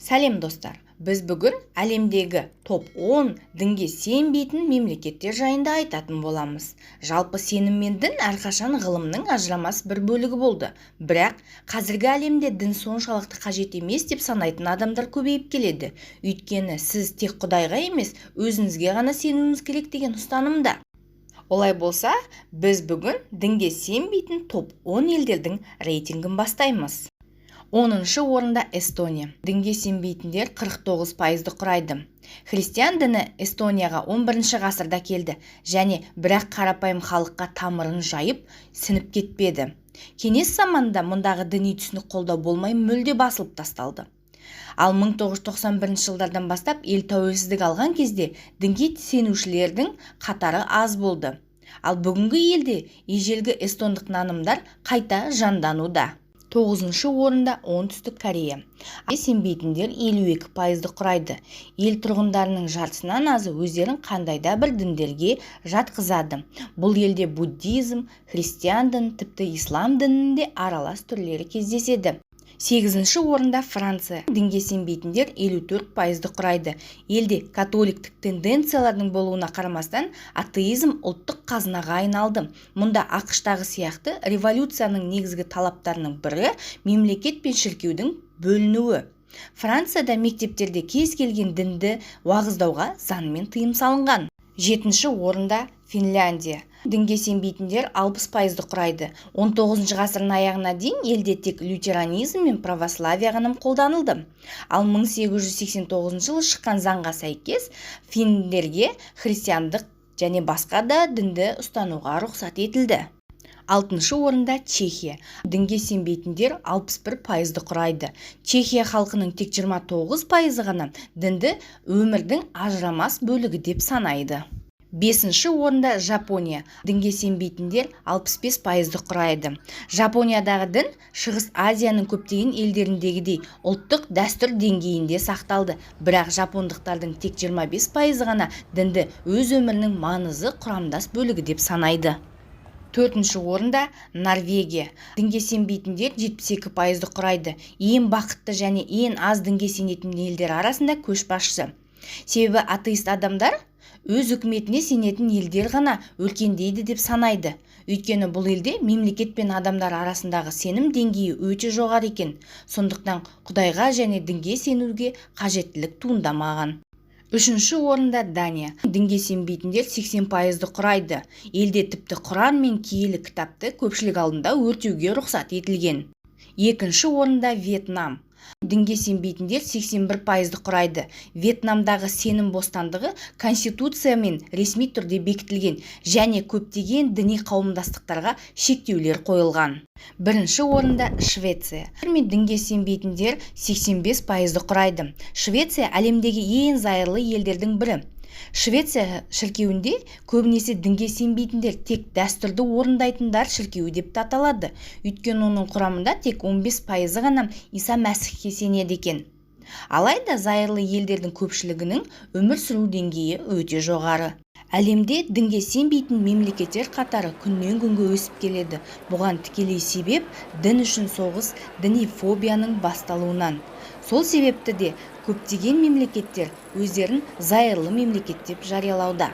Сәлем достар, біз бүгін әлемдегі топ 10 дінге сенбейтін мемлекеттер жайында айтатын боламыз. Жалпы сенім мен дін әрқашан ғылымның ажырамас бір бөлігі болды. Бірақ қазіргі әлемде дін соншалықты қажет емес деп санайтын адамдар көбейіп келеді. Өйткені сіз тек Құдайға емес, өзіңізге ғана сенуіңіз керек деген ұстанымда. Олай болса, біз бүгін дінге сенбейтін топ 10 елдердің рейтингін бастаймыз. 10-шы орында Эстония. Дінге сенбейтіндер 49%-ды құрайды. Христиан діні Эстонияға 11-ші ғасырда келді және бірақ қарапайым халыққа тамырын жайып, сіңіп кетпеді. Кеңес заманында мұндағы діни түсінік қолдау болмай мүлде басылып тасталды. Ал 1991 жылдардан бастап ел тәуелсіздік алған кезде дінге сенушілердің қатары аз болды. Ал бүгінгі елде ежелгі эстондық нанымдар қайта жандануда. 9-шы орында Оңтүстік Корея. Сенбейтіндер 52%-ды құрайды. Ел тұрғындарының жартысынан азы өздерін қандайда бір діндерге жатқызады. Бұл елде буддизм, христиан діні, тіпті ислам дінінде аралас түрлері кездеседі. 8-ші орында Франция. Дінге сенбейтіндер 54%-ды құрайды. Елде католиктік тенденциялардың болуына қарамастан атеизм ұлттық қазынаға айналды. Мұнда ақш-тағы сияқты революцияның негізгі талаптарының бірі мемлекет пен шіркеудің бөлінуі. Францияда мектептерде кез келген дінді уағыздауға заңмен тыйым салынған. 7-ші орында Финляндия. Дінге сенбейтіндер 60%-ды құрайды. 19-шы ғасырдың аяғына дейін елде тек лютеранизм мен православие ғана қолданылды. Ал 1889 жылы шыққан заңға сәйкес финдерге христиандық және басқа да дінді ұстануға рұқсат етілді. 6-шы орында Чехия. Дінге сенбейтіндер 61%-ды құрайды. Чехия халқының тек 29%-ы ғана дінді өмірдің ажырамас бөлігі деп санайды. 5-ші орында Жапония. Дінге сенбейтіндер 65%-ды құрайды. Жапониядағы дін Шығыс Азияның көптеген елдеріндегідей ұлттық дәстүр деңгейінде сақталды. Бірақ жапондықтардың тек 25%-ы ғана дінді өз өмірінің маңызды құрамдас бөлігі деп санайды. 4-ші орында Норвегия. Дінге сенбейтіндер 72%-ды құрайды. Ең бақытты және ең аз дінге сенетін елдер арасында көшбасшы. Себебі атеист адамдар өз үкіметіне сенетін елдер ғана өркендейді деп санайды. Өйткені бұл елде мемлекет пен адамдар арасындағы сенім деңгейі өте жоғары екен. Сондықтан Құдайға және дінге сенуге қажеттілік туындамаған. 3-ші орында Дания. Дінге сенбейтіндер 80%-ды құрайды. Елде тіпті Құран мен киелі кітапты көпшілік алдында өртеуге рұқсат етілген. 2-ші орында Вьетнам. Дінге сенбейтіндер 81%-ды құрайды. Вьетнамдағы сенім бостандығы конституциямен ресми түрде бекітілген және көптеген діни қауымдастықтарға шектеулер қойылған. 1-ші орында Швеция. Дінге сенбейтіндер 85%-ды құрайды. Швеция әлемдегі ең зайырлы елдердің бірі. Швеция шіркеуінде көбінесе дінге сенбейтіндер тек дәстүрді орындайтындар шіркеуі деп аталады. Өйткені оның құрамында тек 15%-ы ғана Иса Мәсіхке сенеді екен. Алайда зайырлы елдердің көпшілігінің өмір сүру деңгейі өте жоғары. Әлемде дінге сенбейтін мемлекеттер қатары күннен күнге өсіп келеді. Бұған тікелей себеп дін үшін соғыс, діни фобияның басталуынан. Сол себепті де көптеген мемлекеттер өздерін зайырлы мемлекет деп жариялауда.